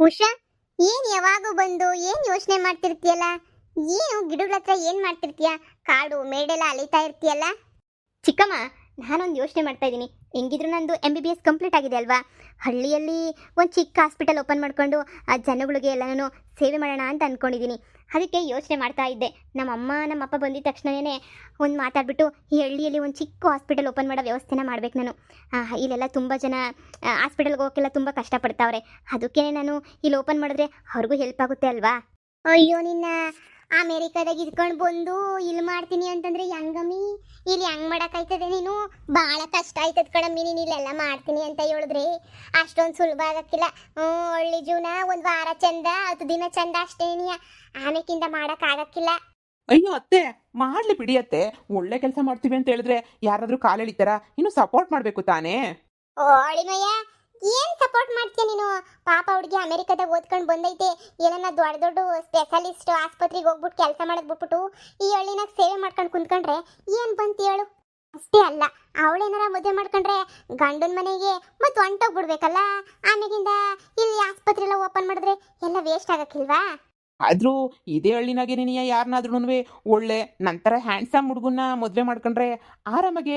ಉಷಾ, ಏನ್ ಯಾವಾಗೂ ಬಂದು ಏನ್ ಯೋಚನೆ ಮಾಡ್ತಿರ್ತೀಯಲ್ಲ? ಏನು ಗಿಡಗಳ ಹತ್ರ ಏನ್ ಮಾಡ್ತಿರ್ತೀಯ? ಕಾಡು ಮೇಡೆಲ್ಲ ಅಲಿತಾ ಇರ್ತೀಯಲ್ಲ? ಚಿಕ್ಕಮ್ಮ, ನಾನೊಂದು ಯೋಚನೆ ಮಾಡ್ತಾ ಇದ್ದೀನಿ. ಹೆಂಗಿದ್ರು ನಂದು MBBS ಕಂಪ್ಲೀಟ್ ಆಗಿದೆ ಅಲ್ವಾ? ಹಳ್ಳಿಯಲ್ಲಿ ಒಂದು ಚಿಕ್ಕ ಹಾಸ್ಪಿಟಲ್ ಓಪನ್ ಮಾಡ್ಕೊಂಡು ಆ ಜನಗಳಿಗೆ ಎಲ್ಲನೂ ಸೇವೆ ಮಾಡೋಣ ಅಂತ ಅಂದ್ಕೊಂಡಿದ್ದೀನಿ. ಅದಕ್ಕೆ ಯೋಚನೆ ಮಾಡ್ತಾ ಇದ್ದೆ. ನಮ್ಮಮ್ಮ ನಮ್ಮಪ್ಪ ಬಂದಿದ್ದ ತಕ್ಷಣವೇ ಒಂದು ಮಾತಾಡ್ಬಿಟ್ಟು ಈ ಹಳ್ಳಿಯಲ್ಲಿ ಒಂದು ಚಿಕ್ಕ ಹಾಸ್ಪಿಟಲ್ ಓಪನ್ ಮಾಡೋ ವ್ಯವಸ್ಥೆನ ಮಾಡ್ಬೇಕು ನಾನು. ಇಲ್ಲೆಲ್ಲ ತುಂಬ ಜನ ಹಾಸ್ಪಿಟಲ್ಗೆ ಹೋಗೋಕ್ಕೆಲ್ಲ ತುಂಬ ಕಷ್ಟಪಡ್ತಾವ್ರೆ. ಅದಕ್ಕೆ ನಾನು ಇಲ್ಲಿ ಓಪನ್ ಮಾಡಿದ್ರೆ ಅವ್ರಿಗೂ ಹೆಲ್ಪ್ ಆಗುತ್ತೆ ಅಲ್ವಾ? ಅಯ್ಯೋ, ನಿನ್ನ ಅಮೇರಿಕಾದಾಗ ಇದ್ಕೊಂಡು ಬಂದು ಇಲ್ಲಿ ಮಾಡ್ತೀನಿ ಅಂತಂದ್ರೆ ಹೆಂಗಮ್ಮಿ? ಇಲ್ಲಿ ಹೆಂಗ್ ಮಾಡಕ್ಕಾಯ್ತದೆ? ನೀನು ಭಾಳ ಕಷ್ಟ ಆಯ್ತದ ಕಣಮ್ಮಿ. ನೀನು ಇಲ್ಲೆಲ್ಲ ಮಾಡ್ತೀನಿ ಅಂತ ಹೇಳಿದ್ರೆ ಅಷ್ಟೊಂದು ಸುಲಭ ಆಗಕ್ಕಿಲ್ಲ. ಹಳ್ಳಿ ಜೀವನ ಒಂದು ವಾರ ಚಂದ, 10 ದಿನ ಚಂದ ಅಷ್ಟೇನಿಯ. ಆಮೇಕಿಂದ ಆಗಕ್ಕಿಲ್ಲ. ಅಯ್ಯೋ ಅತ್ತೆ, ಮಾಡ್ಲಿ ಬಿಡಿ ಅತ್ತೆ. ಒಳ್ಳೆ ಕೆಲಸ ಮಾಡ್ತೀವಿ ಅಂತ ಹೇಳಿದ್ರೆ ಯಾರಾದ್ರೂ ಕಾಲೆಳಿತಾರ? ಇನ್ನು ಸಪೋರ್ಟ್ ಮಾಡ್ಬೇಕು ತಾನೇ. ಓ ಅಳಿಮಯ್ಯ, ಏನ್ ಸಪೋರ್ಟ್ ಮಾಡ್ತೀಯ ನೀನು? ಪಾಪ ಹುಡುಗಿ ಅಮೆರಿಕದಾಗ ಓದ್ಕೊಂಡು ಬಂದೈತೆ. ಏನನ್ನ ದೊಡ್ಡ ದೊಡ್ಡ ಸ್ಪೆಷಲಿಸ್ಟ್ ಆಸ್ಪತ್ರೆಗೆ ಹೋಗ್ಬಿಟ್ಟು ಕೆಲಸ ಮಾಡೋದ್ ಬಿಟ್ಬಿಟ್ಟು ಈ ಹಳ್ಳಿನಾಗ ಸೇವೆ ಮಾಡ್ಕೊಂಡು ಕುಂತ್ಕೊಂಡ್ರೆ ಏನ್ ಬಂತು ಹೇಳು? ಅಷ್ಟೇ ಅಲ್ಲ, ಅವಳೇನಾರ ಮದುವೆ ಮಾಡ್ಕೊಂಡ್ರೆ ಗಂಡನ ಮನೆಗೆ ಮತ್ತೆ ಹೊಂಟೋಗ್ಬಿಡ್ಬೇಕಲ್ಲ. ಆಮೇಲಿಂದ ಇಲ್ಲಿ ಆಸ್ಪತ್ರೆ ಎಲ್ಲ ಓಪನ್ ಮಾಡಿದ್ರೆ ಎಲ್ಲ ವೇಸ್ಟ್ ಆಗಕ್ಕಿಲ್ವಾ? ಆದ್ರೂ ಇದೇ ಹಳ್ಳಿನಾಗೆ ನೀನು ಯಾರನ್ನಾದ್ರೂ ಒಳ್ಳೆ ನಂತರ ಹ್ಯಾಂಡ್ಸಮ್ ಹುಡುಗನ್ನ ಮದುವೆ ಮಾಡ್ಕೊಂಡ್ರೆ ಆರಾಮಾಗಿ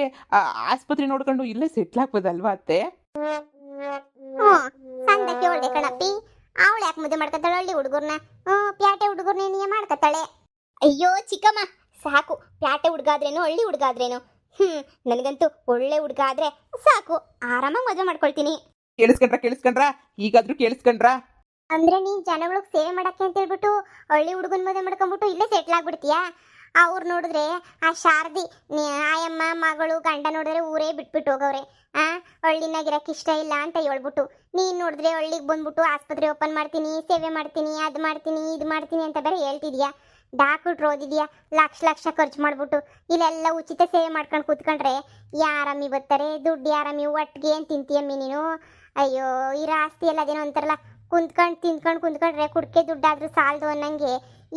ಆಸ್ಪತ್ರೆ ನೋಡ್ಕೊಂಡು ಇಲ್ಲೇ ಸೆಟ್ಲ್ ಆಗ್ಬೋದಲ್ವಾ ಅತ್ತೆ? ಸಂದಕ್ಕೆ ಒಳ್ಳೆ ಕಣಪ್ಪಿ. ಅವಳು ಯಾಕೆ ಮದುವೆ ಮಾಡ್ಕೊತಾಳೆ ಹಳ್ಳಿ ಹುಡುಗರ್ನ? ಪ್ಯಾಟೆ ಹುಡುಗರ್ನ ನೀ ಮಾಡ್ಕೊತಾಳೆ. ಅಯ್ಯೋ ಚಿಕ್ಕಮ್ಮ, ಸಾಕು. ಪ್ಯಾಟೆ ಹುಡುಗಾದ್ರೇನು ಹಳ್ಳಿ ಹುಡುಗಾದ್ರೇನು, ನನಗಂತೂ ಒಳ್ಳೆ ಹುಡುಗ ಆದ್ರೆ ಸಾಕು. ಆರಾಮಾಗಿ ಮದುವೆ ಮಾಡ್ಕೊಳ್ತೀನಿ. ಕೇಳಿಸ್ಕೊಂಡ್ರ ಈಗಾದ್ರೂ ಕೇಳಿಸ್ಕೊಂಡ್ರ? ಅಂದ್ರೆ ನೀನ್ ಜನಗಳಿಗೆ ಸೇವೆ ಮಾಡಕ್ಕೆ ಅಂತ ಹೇಳ್ಬಿಟ್ಟು ಹಳ್ಳಿ ಹುಡುಗನ್ ಮದುವೆ ಮಾಡ್ಕೊಂಡ್ಬಿಟ್ಟು ಇಲ್ಲೇ ಸೆಟ್ಲ್ ಆಗ್ಬಿಡ್ತೀಯಾ? ಅವ್ರು ನೋಡಿದ್ರೆ ಆ ಶಾರದಿ ಆಯಮ್ಮ ಮಗಳು ಗಂಡ ನೋಡಿದ್ರೆ ಊರೇ ಬಿಟ್ಬಿಟ್ಟು ಹೋಗವ್ರೆ. ಹಳ್ಳಿನಾಗಿರಕ್ಕೆ ಇಷ್ಟ ಇಲ್ಲ ಅಂತ ಹೇಳ್ಬಿಟ್ಟು ನೀನ್ ನೋಡಿದ್ರೆ ಹಳ್ಳಿಗೆ ಬಂದ್ಬಿಟ್ಟು ಆಸ್ಪತ್ರೆ ಓಪನ್ ಮಾಡ್ತೀನಿ, ಸೇವೆ ಮಾಡ್ತೀನಿ, ಅದು ಮಾಡ್ತೀನಿ, ಇದು ಮಾಡ್ತೀನಿ ಅಂತ ಬೇರೆ ಹೇಳ್ತಿದ್ಯಾ. ಡಾಕ್ಟ್ರು ಓದಿದ್ಯಾ, ಲಕ್ಷ ಲಕ್ಷ ಖರ್ಚು ಮಾಡ್ಬಿಟ್ಟು ಇಲ್ಲೆಲ್ಲ ಉಚಿತ ಸೇವೆ ಮಾಡ್ಕೊಂಡು ಕೂತ್ಕೊಂಡ್ರೆ ಯಾರಮ್ಮಿ ಬರ್ತಾರೆ? ದುಡ್ಡು ಯಾರಮ್ಮಿ? ಒಟ್ಟಿಗೆ ಏನು ತಿಂತೀಯಮ್ಮಿ ನೀನು? ಅಯ್ಯೋ, ಇರೋ ಆಸ್ತಿ ಎಲ್ಲ ಅದೇನೋ ಅಂತಾರಲ್ಲ, ಕುಂತ್ಕೊಂಡ್ರೆ ಕುಡ್ಕೆ ದುಡ್ಡಾದ್ರೂ ಸಾಲದು ಅನ್ನಂಗೆ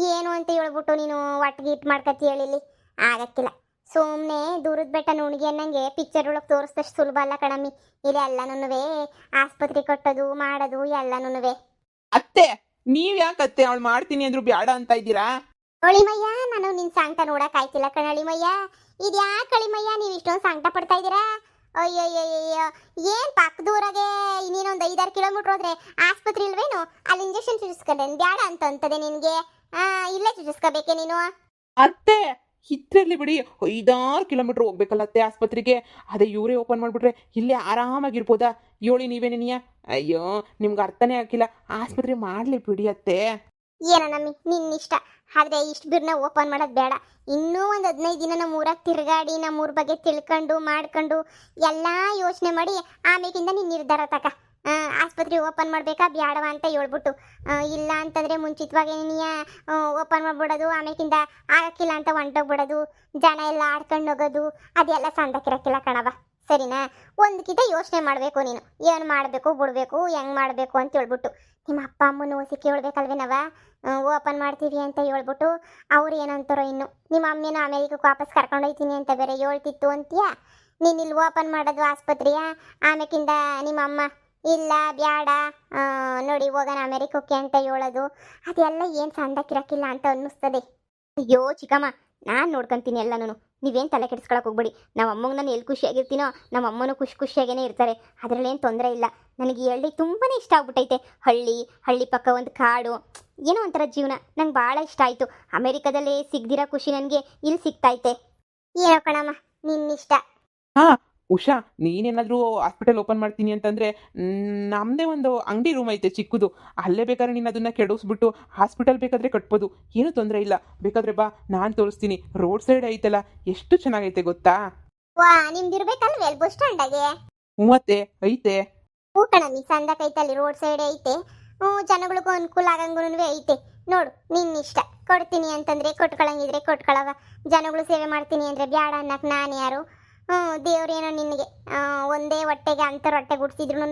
ಏನು ಅಂತ ಹೇಳ್ಬಿಟ್ಟು ನೀನು ಒಟ್ಟಿಗೆ ಇಟ್ಟು ಮಾಡ್ಕತಿ ಹೇಳಿಲಿ? ಆಗಕ್ಕಿಲ್ಲ. ಸುಮ್ಮನೆ ದೂರದ ಬೆಟ್ಟ ನುಣ್ಗಿ ಅನ್ನಂಗೆ ಪಿಕ್ಚರ್ ಒಳಗೆ ತೋರಿಸ್ದಷ್ಟು ಸುಲಭ ಅಲ್ಲ ಕಣಮ್ಮಿ. ಇಲ್ಲಿ ಎಲ್ಲನೂ ಆಸ್ಪತ್ರೆ ಕಟ್ಟೋದು ಮಾಡೋದು ಎಲ್ಲನೂ. ಅತ್ತೆ, ನೀವ್ ಯಾಕತ್ತೆ ಅವಳು ಮಾಡ್ತೀನಿ ಅಂದ್ರು ಬ್ಯಾಡ ಅಂತ ಇದ್ದೀರಾ? ಅಳಿಮಯ್ಯ, ನಾನು ನಿನ್ ಸಂಕಟ ನೋಡಕ್ ಆಯ್ತಿಲ್ಲ ಕಣಳಿಮಯ್ಯ. ಇದ್ಯಾಕೆ ಅಳಿಮಯ್ಯ ನೀವು ಇಷ್ಟೊಂದು ಸಂಕಟ ಪಡ್ತಾ ಇದ್ದೀರಾ? ಅಯ್ಯಯ್ಯಯ್ಯೋ, ಏನ್ ಪಕ್ಕದೂರಾಗೆ ಇನ್ನೇನೊಂದು 5-6 ಕಿಲೋಮೀಟರ್ ಹೋದ್ರೆ ಆಸ್ಪತ್ರೆ ಇಲ್ವೇನು? ಅಲ್ಲಿ ಇಂಜೆಕ್ಷನ್ ಚುಚ್ಚಿಸ್ಕೊಂಡೆ ಬ್ಯಾಡ ಅಂತದೆ ನಿನ್ಗೆ? ಇಲ್ಲೇ ಚುಚ್ಚಿಸ್ಕೋಬೇಕೆ ನೀನು? ಅತ್ತೆ, ಇದ್ರಲ್ಲಿ ಬಿಡಿ 5-6 ಕಿಲೋಮೀಟರ್ ಹೋಗ್ಬೇಕಲ್ಲ ಅತ್ತೆ ಆಸ್ಪತ್ರೆಗೆ. ಅದೇ ಇವರೇ ಓಪನ್ ಮಾಡ್ಬಿಟ್ರೆ ಇಲ್ಲೇ ಆರಾಮಾಗಿರ್ಬೋದಾ? ಹೇಳಿ ನೀವೇನೇನಿಯ? ಅಯ್ಯೋ, ನಿಮ್ಗೆ ಅರ್ಥನೇ ಆಗಿಲ್ಲ. ಆಸ್ಪತ್ರೆ ಮಾಡ್ಲಿ ಬಿಡಿ ಅತ್ತೆ. ಏನೋ ನಮ್ಮಿ ನಿನ್ನಿಷ್ಟ. ಆದ್ರೆ ಇಷ್ಟು ಬಿರ್ನ ಓಪನ್ ಮಾಡೋದು ಬೇಡ. ಇನ್ನೂ ಒಂದು 15 ದಿನ ನಮ್ಮ ಊರಾಗ ತಿರುಗಾಡಿ ನಮ್ಮೂರ ಬಗ್ಗೆ ತಿಳ್ಕೊಂಡು ಮಾಡ್ಕೊಂಡು ಎಲ್ಲ ಯೋಚನೆ ಮಾಡಿ ಆಮೇಲಿಂದ ನೀನು ನಿರ್ಧಾರ ತಕ. ಆಸ್ಪತ್ರೆ ಓಪನ್ ಮಾಡಬೇಕಾ ಬ್ಯಾಡವಾ ಅಂತ ಹೇಳ್ಬಿಟ್ಟು. ಇಲ್ಲ ಅಂತಂದರೆ ಮುಂಚಿತವಾಗಿ ನೀ ಓಪನ್ ಮಾಡಿಬಿಡೋದು, ಆಮೇಲಿಂದ ಆಗಕ್ಕಿಲ್ಲ ಅಂತ ಹೊಂಟೋಗ್ಬಿಡೋದು, ಜನ ಎಲ್ಲ ಆಡ್ಕೊಂಡು ಹೋಗೋದು, ಅದೆಲ್ಲ ಸಂದಕ್ಕಿರಕ್ಕಿಲ್ಲ ಕಣವ. ಸರಿನಾ? ಒಂದಕ್ಕಿಂತ ಯೋಚನೆ ಮಾಡಬೇಕು ನೀನು. ಏನು ಮಾಡಬೇಕು ಬಿಡಬೇಕು, ಹೆಂಗೆ ಮಾಡಬೇಕು ಅಂತ ಹೇಳ್ಬಿಟ್ಟು ನಿಮ್ಮ ಅಪ್ಪ ಅಮ್ಮನ ಓಸಿ ಕೇಳ್ಬೇಕಲ್ವೇನವ? ಓಪನ್ ಮಾಡ್ತೀವಿ ಅಂತ ಹೇಳ್ಬಿಟ್ಟು ಅವ್ರು ಏನಂತಾರೋ ಇನ್ನು. ನಿಮ್ಮ ಅಮ್ಮೇನೋ ಅಮೇರಿಕಕ್ಕೆ ವಾಪಸ್ ಕರ್ಕೊಂಡೋಯ್ತೀನಿ ಅಂತ ಬೇರೆ ಹೇಳ್ತಿತ್ತು ಅಂತೀಯ. ನೀನು ಇಲ್ಲಿ ಓಪನ್ ಮಾಡೋದು ಆಸ್ಪತ್ರೆಯ, ಆಮೇಕಿಂದ ನಿಮ್ಮ ಅಮ್ಮ ಇಲ್ಲ ಬ್ಯಾಡ ನೋಡಿ ಹೋಗೋಣ ಅಮೇರಿಕಕ್ಕೆ ಅಂತ ಹೇಳೋದು, ಅದೆಲ್ಲ ಏನು ಸಂದಕ್ಕಿರಕ್ಕಿಲ್ಲ ಅಂತ ಅನ್ನಿಸ್ತದೆ. ಅಯ್ಯೋ ಚಿಕ್ಕಮ್ಮ, ನಾನು ನೋಡ್ಕೊತೀನಿ ಎಲ್ಲನೂ. ನೀವೇನು ತಲೆ ಕೆಡಿಸ್ಕೊಳಕ್ಕೆ ಹೋಗ್ಬೇಡಿ. ನಮ್ಮ ಅಮ್ಮಂಗೆ ನಾನು ಎಲ್ಲಿ ಖುಷಿಯಾಗಿರ್ತೀನೋ ನಮ್ಮ ಅಮ್ಮನೂ ಖುಷಿಯಾಗೇ ಇರ್ತಾರೆ. ಅದರಲ್ಲೇನು ತೊಂದರೆ ಇಲ್ಲ. ನನಗೆ ಈ ಹಳ್ಳಿ ತುಂಬಾ ಇಷ್ಟ ಆಗ್ಬಿಟ್ಟೈತೆ. ಹಳ್ಳಿ ಪಕ್ಕ ಒಂದು ಕಾಡು, ಏನೋ ಒಂಥರ ಜೀವನ ನಂಗೆ ಭಾಳ ಇಷ್ಟ ಆಯಿತು. ಅಮೇರಿಕಾದಲ್ಲೇ ಸಿಗದಿರೋ ಖುಷಿ ನನಗೆ ಇಲ್ಲಿ ಸಿಗ್ತೈತೆ. ಏನೋ ಕಣಮ್ಮ, ನಿನ್ನಿಷ್ಟ. ಹಾ ಉಷಾ, ನೀನೇನಾದ್ರೂ ಹಾಸ್ಪಿಟಲ್ ಓಪನ್ ಮಾಡ್ತೀನಿ ಅಂತಂದ್ರೆ ನಮ್ಮದೇ ಒಂದು ಅಂಗಡಿ ರೂಮ್ ಐತೆ ಚಿಕ್ಕದು. ಅಲ್ಲೇ ಬೇಕಾದ್ರೆ ನೀನು ಅದನ್ನ ಕೆಡಿಸ್ಬಿಟ್ಟು ಹಾಸ್ಪಿಟಲ್ ಬೇಕಾದ್ರೆ ಕಟ್ಬೋದು. ಏನೂ ತೊಂದರೆ ಇಲ್ಲ. ಬೇಕಾದ್ರೆ ಬಾ, ನಾನು ತೋರಿಸ್ತೀನಿ. ರೋಡ್ ಸೈಡ್ ಐತಲ್ಲ, ಎಷ್ಟು ಚೆನ್ನಾಗೈತೆ ಗೊತ್ತಾ? ವಾ, ನಿಮ್ದಿರ್ಬೇಕಲ್ವೇ ಬಸ್ ಸ್ಟ್ಯಾಂಡಾಗೆ? ಮೂವತ್ತೆ ಐತೆ. ಹೂ ಕಣಮ್ಮಿ, ಸಂದಕೈತಲ್ಲಿ ರೋಡ್ ಸೈಡ್ ಐತೆ. ಜನಗಳಿಗೂ ಅನುಕೂಲ ಆಗಂಗೂ ಐತೆ. ನೋಡು ನಿನ್ನಿಷ್ಟ. ಕೊಡ್ತೀನಿ ಅಂತಂದ್ರೆ ಕೊಟ್ಕೊಳಂಗಿದ್ರೆ ಕೊಟ್ಕೊಳವ. ಜನಗಳು ಸೇವೆ ಮಾಡ್ತೀನಿ ಅಂದರೆ ಬ್ಯಾಡ ಅನ್ನಕ್ಕೆ ನಾನು ಯಾರು? ದೇವ್ರೇನೋ ನಿನಗೆ ಒಂದೇ ಹೊಟ್ಟೆಗೆ ಅಂತರ ಹೊಟ್ಟೆ ಗುಡ್ಸಿದ್ರು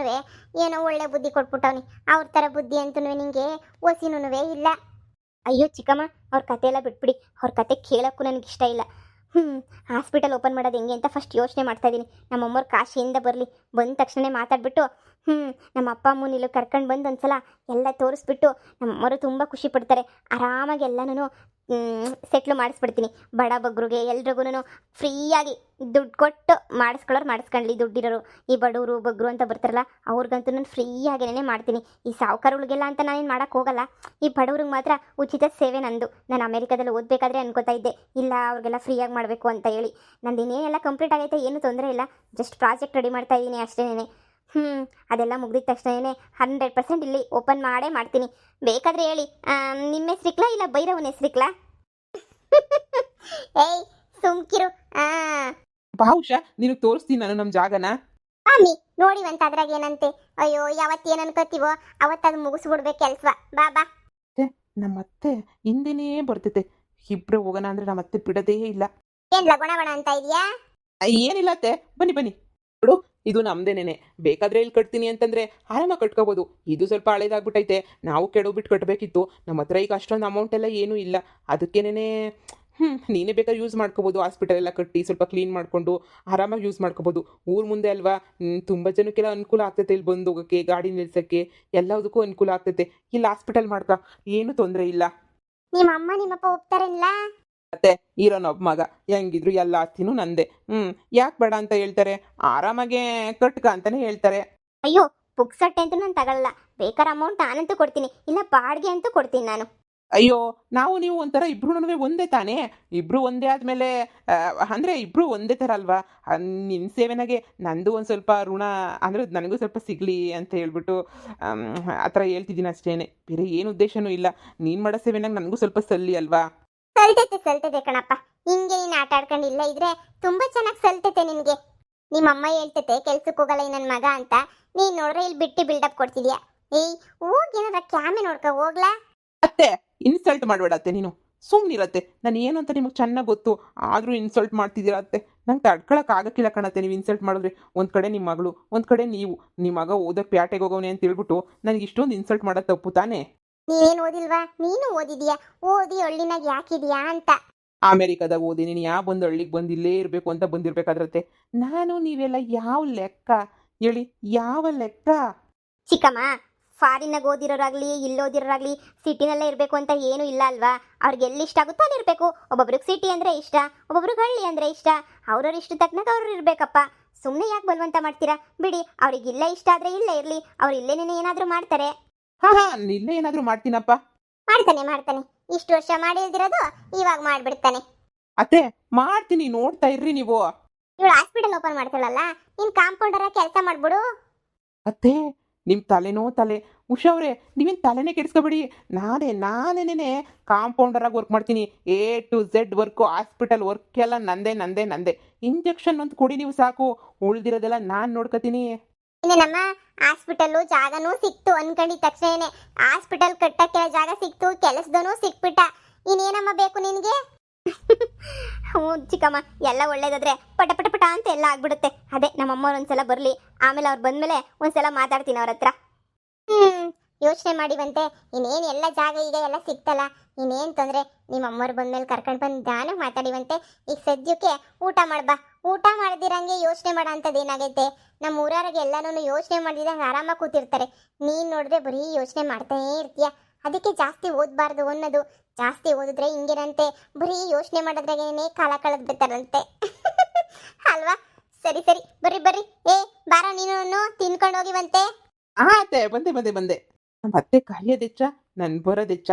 ಏನೋ ಒಳ್ಳೆ ಬುದ್ಧಿ ಕೊಟ್ಬಿಟ್ಟವನಿ. ಅವ್ರ ಥರ ಬುದ್ಧಿ ಅಂತೂ ನಿನಗೆ ಒಸಿನೂ ಇಲ್ಲ. ಅಯ್ಯೋ ಚಿಕ್ಕಮ್ಮ, ಅವ್ರ ಕತೆ ಎಲ್ಲ ಬಿಟ್ಬಿಡಿ. ಅವ್ರ ಕತೆ ಕೇಳೋಕ್ಕೂ ನನಗೆ ಇಷ್ಟ ಇಲ್ಲ. ಹಾಸ್ಪಿಟಲ್ ಓಪನ್ ಮಾಡೋದು ಹೆಂಗೆ ಅಂತ ಫಸ್ಟ್ ಯೋಚನೆ ಮಾಡ್ತಾ ಇದ್ದೀನಿ. ನಮ್ಮಮ್ಮವ್ರು ಕಾಶಿಯಿಂದ ಬರಲಿ, ಬಂದ ತಕ್ಷಣ ಮಾತಾಡ್ಬಿಟ್ಟು ನಮ್ಮ ಅಪ್ಪ ಅಮ್ಮನ ಇಲ್ಲಿ ಕರ್ಕೊಂಡು ಬಂದು ಒಂದ್ಸಲ ಎಲ್ಲ ತೋರಿಸ್ಬಿಟ್ಟು ನಮ್ಮಮ್ಮರು ತುಂಬ ಖುಷಿ ಪಡ್ತಾರೆ. ಆರಾಮಾಗಿ ಎಲ್ಲನೂ ಸೆಟ್ಲು ಮಾಡಿಸ್ಬಿಡ್ತೀನಿ. ಬಡ ಬಗ್ರಿಗೆ ಎಲ್ರಿಗೂ ಫ್ರೀಯಾಗಿ ದುಡ್ಡು ಕೊಟ್ಟು ಮಾಡಿಸ್ಕೊಳ್ಳಿ. ದುಡ್ಡಿರೋರು ಈ ಬಡವರು ಬಗ್ರು ಅಂತ ಬರ್ತಾರಲ್ಲ ಅವ್ರಿಗಂತೂ ನಾನು ಫ್ರೀಯಾಗೇನೆ ಮಾಡ್ತೀನಿ. ಈ ಸಾವುಕಾರಗಳಿಗೆಲ್ಲ ಅಂತ ನಾನೇನು ಮಾಡೋಕ್ಕೆ ಹೋಗಲ್ಲ. ಈ ಬಡವ್ರಿಗೆ ಮಾತ್ರ ಉಚಿತ ಸೇವೆ ನಂದು. ನಾನು ಅಮೆರಿಕಾದಲ್ಲಿ ಓದಬೇಕಾದ್ರೆ ಅನ್ಕೋತಾ ಇದ್ದೆ ಇಲ್ಲ ಅವ್ರಿಗೆಲ್ಲ ಫ್ರೀಯಾಗಿ ಮಾಡಬೇಕು ಅಂತ ಹೇಳಿ. ನಂದು ಇನ್ನೇನೆಲ್ಲ ಕಂಪ್ಲೀಟ್ ಆಗೈತೆ, ಏನೂ ತೊಂದರೆ ಇಲ್ಲ. ಜಸ್ಟ್ ಪ್ರಾಜೆಕ್ಟ್ ರೆಡಿ ಮಾಡ್ತಾ ಇದ್ದೀನಿ ಅಷ್ಟೇನೆ. ಅದೆಲ್ಲ ಮುಗ್ದಿದ ತಕ್ಷಣ 100% ಇಲ್ಲಿ ಓಪನ್ ಮಾಡೇ ಮಾಡ್ತೀನಿ. ಬೇಕಾದರೆ ಹೇಳಿ, ನಿಮ್ಮ ಹೆಸ್ರಿಕ್ಲಾ ಇಲ್ಲ ಭೈರವನ ಹೆಸ್ರಿಕ್ಲಾ? ಏಯ್ ಸುಮ್ಕಿರು. ಬಾ ಉಷಾ, ನಿನಗೆ ತೋರಿಸ್ತೀನಿ ನಾನು ನಮ್ಮ ಜಾಗನ. ಮಮ್ಮಿ ನೋಡಿವಂತ ಅದ್ರಾಗ ಏನಂತೆ? ಅಯ್ಯೋ ಯಾವತ್ತು ಏನು ಅನ್ಕೋತೀವೋ ಅವತ್ತದು ಮುಗಿಸ್ಬಿಡ್ಬೇಕು ಕೆಲ್ಸ. ಬಾ ಬಾ. ನಮ್ಮ ಅತ್ತೆ ಹಿಂದೆನೇ ಬರ್ತೈತೆ. ಇಬ್ರು ಹೋಗೋಣ ಅಂದ್ರೆ ನಮ್ಮ ಅತ್ತೆ ಬಿಡೋದೇ ಇಲ್ಲ. ಏನ್ ಲಗುಣ ಬಣ ಅಂತ ಇದೆಯಾ? ಏನಿಲ್ಲ ಅತ್ತೆ, ಬನ್ನಿ ಬನ್ನಿ. ನೋಡು, ಇದು ನಮ್ದೇನೇನೆ. ಬೇಕಾದ್ರೆ ಇಲ್ಲಿ ಕಟ್ತೀನಿ ಅಂತಂದ್ರೆ ಆರಾಮಾಗಿ ಕಟ್ಕೋಬೋದು. ಇದು ಸ್ವಲ್ಪ ಹಳೇದಾಗ್ಬಿಟ್ಟೈತೆ, ನಾವು ಕೆಡೋಬಿಟ್ಟು ಕಟ್ಟಬೇಕಿತ್ತು. ನಮ್ಮ ಹತ್ರ ಈಗ ಅಷ್ಟೊಂದು ಅಮೌಂಟ್ ಎಲ್ಲ ಏನೂ ಇಲ್ಲ. ಅದಕ್ಕೇನೆ ನೀನೇ ಬೇಕಾದ್ರೆ ಯೂಸ್ ಮಾಡ್ಕೋಬೋದು. ಹಾಸ್ಪಿಟಲ್ ಎಲ್ಲ ಕಟ್ಟಿ ಸ್ವಲ್ಪ ಕ್ಲೀನ್ ಮಾಡಿಕೊಂಡು ಆರಾಮಾಗಿ ಯೂಸ್ ಮಾಡ್ಕೋಬೋದು. ಊರು ಮುಂದೆ ಅಲ್ವಾ, ತುಂಬ ಜನಕ್ಕೆಲ್ಲ ಅನುಕೂಲ ಆಗ್ತೈತೆ. ಇಲ್ಲಿ ಬಂದು ಹೋಗೋಕ್ಕೆ, ಗಾಡಿ ನಿಲ್ಸೋಕ್ಕೆ ಎಲ್ಲದಕ್ಕೂ ಅನುಕೂಲ ಆಗ್ತೈತೆ. ಇಲ್ಲಿ ಹಾಸ್ಪಿಟಲ್ ಮಾಡ್ಕ, ಏನೂ ತೊಂದರೆ ಇಲ್ಲ. ನಿಮ್ಮ ಅಮ್ಮ ನಿಮ್ಮಪ್ಪ ಒಪ್ತಾರಲ್ಲ? ಮತ್ತೆ ಇರೋನೊಬ್ಬ ಮಗ, ಹೆಂಗಿದ್ರು ಎಲ್ಲ ಆಸ್ತಿನೂ ನಂದೆ. ಯಾಕೆ ಬೇಡ ಅಂತ ಹೇಳ್ತಾರೆ? ಆರಾಮಾಗೆ ಕಟ್ಕ ಅಂತಾನೆ ಹೇಳ್ತಾರೆ. ಅಯ್ಯೋ ಪುಕ್ಸಟ್ಟೆ ಅಂತೂ ನಾನು ತಗೊಳ್ಳಲ್ಲ. ಬೇಕಾದ್ರೆ ಅಮೌಂಟ್ ನಾನಂತೂ ಕೊಡ್ತೀನಿ, ಇಲ್ಲ ಬಾಡಿಗೆ ಅಂತೂ ಕೊಡ್ತೀನಿ ನಾನು. ಅಯ್ಯೋ, ನಾವು ನೀವು ಒಂಥರ ಇಬ್ರು ಒಂದೇ ತಾನೇ? ಇಬ್ರು ಒಂದೇ ಆದಮೇಲೆ ಅಂದರೆ ಇಬ್ರು ಒಂದೇ ಥರ ಅಲ್ವಾ? ನಿನ್ನ ಸೇವೆನಾಗೆ ನಂದು ಒಂದು ಸ್ವಲ್ಪ ಋಣ ಅಂದರೆ ನನಗೂ ಸ್ವಲ್ಪ ಸಿಗಲಿ ಅಂತ ಹೇಳ್ಬಿಟ್ಟು ಆ ಥರ ಹೇಳ್ತಿದ್ದೀನಿ ಅಷ್ಟೇ. ಬೇರೆ ಏನು ಉದ್ದೇಶನೂ ಇಲ್ಲ. ನೀನು ಮಾಡೋ ಸೇವೆನಾಗ ನನಗೂ ಸ್ವಲ್ಪ ಸಲ್ಲಿ ಅಲ್ವಾ? ಸಲ್ತೈತೆ ಕಣಪ್ಪ. ಹಿಂಗೆ ನೀನು ಆಟ ಆಡ್ಕೊಂಡು ಇಲ್ಲ ಇದ್ರೆ ತುಂಬಾ ಚೆನ್ನಾಗಿ ಸಲ್ತೈತೆ ನಿನ್ಗೆ. ನಿಮ್ಮಮ್ಮ ಹೇಳ್ತೈತೆ ಕೆಲ್ಸಕ್ಕೆ ಹೋಗಲ್ಲ ಈ ನನ್ನ ಮಗ ಅಂತ. ನೀನ್ ನೋಡ್ರೆ ಇಲ್ಲಿ ಬಿಟ್ಟು ಬಿಲ್ಡಪ್ ಕೊಡ್ತಿದ್ಯಾ. ಏಯ್ ಹೋಗಿ ಏನಾರ ಕ್ಯಾಮೆ ನೋಡ್ಕೊ ಹೋಗ್ಲಾ. ಅತ್ತೆ ಇನ್ಸಲ್ಟ್ ಮಾಡಬೇಡತ್ತೆ ನೀನು, ಸುಮ್ಮನಿರತ್ತೆ. ನಾನು ಏನು ಅಂತ ನಿಮಗೆ ಚೆನ್ನಾಗಿ ಗೊತ್ತು, ಆದರೂ ಇನ್ಸಲ್ಟ್ ಮಾಡ್ತಿದ್ದೀರ ಅತ್ತೆ. ನಂಗೆ ತಡ್ಕೊಳಕ್ಕೆ ಆಗಕ್ಕಿಲ್ಲ ಕಣತ್ತೆ ನೀವು ಇನ್ಸಲ್ಟ್ ಮಾಡಿದ್ರೆ. ಒಂದು ಕಡೆ ನಿಮ್ಮ ಮಗಳು, ಒಂದು ಕಡೆ ನೀವು. ನಿಮ್ಮ ಮಗ ಓದೋಕ್ಕೆ ಪ್ಯಾಟೆಗೆ ಹೋಗೋನೆ ಅಂತ ಹೇಳ್ಬಿಟ್ಟು ನನಗೆ ಇಷ್ಟೊಂದು ಇನ್ಸಲ್ಟ್ ಮಾಡೋದು ತಪ್ಪು ತಾನೇ? ನೀನೇನು ಓದಿಲ್ವಾ? ನೀನು ಓದಿದ್ಯಾ, ಓದಿ ಹಳ್ಳಿನಾಗ ಯಾಕಿದ್ಯಾ ಅಂತ. ಅಮೆರಿಕದಾಗ ಓದಿ ನೀನು ಬಂದು ಹಳ್ಳಿಗೆ ಬಂದು ಇಲ್ಲೇ ಇರಬೇಕು ಅಂತ ಬಂದಿರ್ಬೇಕಾದ್ರತ್ತೆ. ನಾನು ನೀವೆಲ್ಲ ಯಾವ ಲೆಕ್ಕ ಹೇಳಿ? ಯಾವ ಲೆಕ್ಕ? ಚಿಕ್ಕಮ್ಮ, ಫಾರಿನಾಗ ಓದಿರೋರಾಗ್ಲಿ ಇಲ್ಲೋದಿರೋರಾಗ್ಲಿ ಸಿಟಿನಲ್ಲೇ ಇರಬೇಕು ಅಂತ ಏನೂ ಇಲ್ಲ ಅಲ್ವಾ? ಅವ್ರಿಗೆ ಎಲ್ಲಿ ಇಷ್ಟ ಆಗುತ್ತೋ ಅಲ್ಲಿ ಇರಬೇಕು. ಒಬ್ಬೊಬ್ರಿಗೆ ಸಿಟಿ ಅಂದರೆ ಇಷ್ಟ, ಒಬ್ಬೊಬ್ರಿಗೆ ಹಳ್ಳಿ ಅಂದರೆ ಇಷ್ಟ. ಅವ್ರವ್ರ ಇಷ್ಟ ತಕ್ಕನಾಗ ಅವ್ರು ಇರಬೇಕಪ್ಪ. ಸುಮ್ಮನೆ ಯಾಕೆ ಬಲವಂತ ಮಾಡ್ತೀರಾ? ಬಿಡಿ, ಅವ್ರಿಗೆ ಇಲ್ಲೇ ಇಷ್ಟ ಆದರೆ ಇಲ್ಲೇ ಇರಲಿ. ಅವ್ರು ಇಲ್ಲೇನೇ ಏನಾದರೂ ಮಾಡ್ತಾರೆ. ಹಾಂ ಇಲ್ಲೇ ಏನಾದರೂ ಮಾಡ್ತೀನಪ್ಪ. ಮಾಡ್ತಾನೆ. ಇಷ್ಟು ವರ್ಷ ಮಾಡಿಲ್ದಿರೋದು ಇವಾಗ ಮಾಡ್ಬಿಡ್ತಾನೆ. ಅತ್ತೆ ಮಾಡ್ತೀನಿ, ನೋಡ್ತಾ ಇರ್ರಿ ನೀವು. ಇವಳು ಹಾಸ್ಪಿಟಲ್ ಓಪನ್ ಮಾಡ್ತಾಳಲ್ಲ, ನೀನ್ ಕಾಂಪೌಂಡರ ಕೆಲಸ ಮಾಡ್ಬಿಡು. ಅತ್ತೆ ನಿಮ್ಮ ತಲೆನೋ ತಲೆ. ಉಷಾ ಅವರೇ, ನೀವೇನು ತಲೆನೇ ಕೆಡಿಸ್ಕೊಬೇಡಿ. ನಾನೇನೇ ಕಾಂಪೌಂಡರಾಗಿ ವರ್ಕ್ ಮಾಡ್ತೀನಿ. A to Z work, hospital work ಎಲ್ಲ ನಂದೇ. ಇಂಜೆಕ್ಷನ್ ಒಂದು ಕೊಡಿ ನೀವು ಸಾಕು, ಉಳ್ದಿರೋದೆಲ್ಲ ನಾನು ನೋಡ್ಕೊತೀನಿ. ಇನ್ನೇನಮ್ಮ, ಹಾಸ್ಪಿಟಲ್ ಜಾಗನೂ ಸಿಕ್ತು ಅನ್ಕೊಂಡಿದ ತಕ್ಷಣ ಹಾಸ್ಪಿಟಲ್ ಕಟ್ಟಕ್ಕೆ ಜಾಗ ಸಿಕ್ತು, ಕೆಲಸದನೂ ಸಿಕ್ಬಿಟ್ಟ. ಇನ್ನೇನಮ್ಮ ಬೇಕು ನಿನ್ಗೆ? ಹ್ಞೂ ಚಿಕ್ಕಮ್ಮ, ಎಲ್ಲ ಒಳ್ಳೇದಾದ್ರೆ ಪಟ ಅಂತ ಎಲ್ಲ ಆಗ್ಬಿಡುತ್ತೆ. ಅದೇ ನಮ್ಮಮ್ಮವ್ರು ಒಂದ್ಸಲ ಬರಲಿ, ಆಮೇಲೆ ಅವ್ರು ಬಂದ್ಮೇಲೆ ಒಂದ್ಸಲ ಮಾತಾಡ್ತೀನಿ ಅವ್ರ ಹತ್ರ. ಯೋಚನೆ ಮಾಡಿವಂತೆ. ಇನ್ನೇನು ಎಲ್ಲ ಜಾಗ ಈಗ ಎಲ್ಲ ಸಿಕ್ತಲ್ಲ, ಇನ್ನೇನು ತೊಂದರೆ. ನಿಮ್ಮ ಅಮ್ಮವ್ರು ಬಂದ್ಮೇಲೆ ಕರ್ಕೊಂಡು ಬಂದು ನಾನು ಮಾತಾಡಿವಂತೆ. ಈಗ ಸದ್ಯಕ್ಕೆ ಊಟ ಮಾಡ್ಬಾ. ಊಟ ಮಾಡ್ದಿರಂಗೆ ಯೋಚನೆ ಮಾಡೋ ಅಂಥದ್ದು ಏನಾಗೈತೆ? ನಮ್ಮ ಊರವ್ರಿಗೆ ಎಲ್ಲನೂ ಯೋಚನೆ ಮಾಡಿದಂಗೆ ಆರಾಮಾಗಿ ಕೂತಿರ್ತಾರೆ. ನೀನು ನೋಡಿದ್ರೆ ಬರೀ ಯೋಚನೆ ಮಾಡ್ತಾನೇ ಇರ್ತೀಯ. ಅದಕ್ಕೆ ಜಾಸ್ತಿ ಓದಬಾರ್ದು ಅನ್ನೋದು. ಜಾಸ್ತಿ ಓದಿದ್ರೆ ಹಿಂಗೇನಂತೆ, ಬರೀ ಯೋಚನೆ ಮಾಡೋದ್ರಾಗೇನೆ ಕಾಲ ಕಳೆದು ಬಿಡ್ತಾರಂತೆ. ಅಲ್ವಾ? ಸರಿ ಬರ್ರಿ. ಏ ಬಾರ, ನೀನು ತಿನ್ಕೊಂಡು ಹೋಗಿವಂತೆ. ಅತ್ತೆ ಬಂದೆ. ನಮ್ಮ ಅತ್ತೆ ಕಾಯೋದೆಚ್ಚ, ನನ್ ಬರೋದೆಚ್ಚ.